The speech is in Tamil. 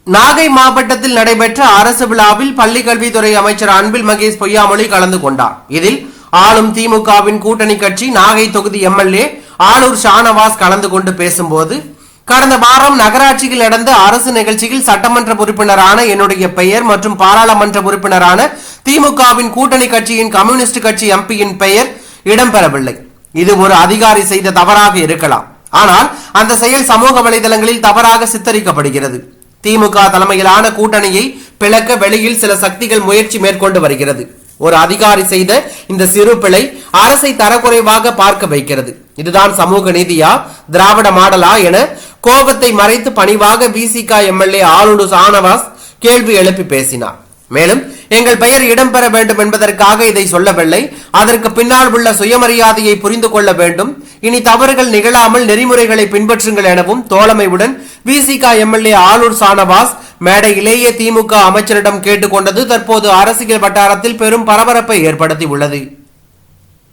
நாகை மாவட்டத்தில் நடைபெற்ற அரசு விழாவில் பள்ளிக்கல்வித்துறை அமைச்சர் அன்பில் மகேஷ் பொய்யாமொழி கலந்து கொண்டார். இதில் ஆளும் திமுகவின் கூட்டணி கட்சி நாகை தொகுதி எம்எல்ஏ ஆளூர் ஷானவாஸ் கலந்து கொண்டு பேசும்போது, கடந்த வாரம் நகராட்சியில் நடந்த அரசு நிகழ்ச்சியில் சட்டமன்ற உறுப்பினரான என்னுடைய பெயர் மற்றும் பாராளுமன்ற உறுப்பினரான திமுகவின் கூட்டணி கட்சியின் கம்யூனிஸ்ட் கட்சி எம்பியின் பெயர் இடம்பெறவில்லை. இது ஒரு அதிகாரி செய்த தவறாக இருக்கலாம். ஆனால் அந்த செயல் சமூக வலைதளங்களில் தவறாக சித்தரிக்கப்படுகிறது. திமுக தலைமையிலான கூட்டணியை பிளக்க வெளியில் சில சக்திகள் முயற்சி மேற்கொண்டு வருகிறது. ஒரு அதிகாரி செய்த இந்த சிறு பிழை அரசை தரக்குறைவாக பார்க்க வைக்கிறது. இதுதான் சமூக நீதியா, திராவிட மாடலா என கோபத்தை மறைத்து பணிவாக விசிக எம்எல்ஏ ஆளூர் ஷானவாஸ் கேள்வி எழுப்பி பேசினார். மேலும், எங்கள் பெயர் இடம்பெற வேண்டும் என்பதற்காக இதை சொல்லவில்லை. அதற்கு பின்னால் உள்ள சுயமரியாதையை புரிந்து கொள்ள வேண்டும். இனி தவறுகள் நிகழாமல் நெறிமுறைகளை பின்பற்றுங்கள் எனவும் தோழமையுடன் விசிக எம்எல்ஏ ஆளூர் ஷானவாஸ் மேடையிலேயே திமுக அமைச்சரிடம் கேட்டுக்கொண்டது தற்போது அரசியல் வட்டாரத்தில் பெரும் பரபரப்பை ஏற்படுத்தி உள்ளது.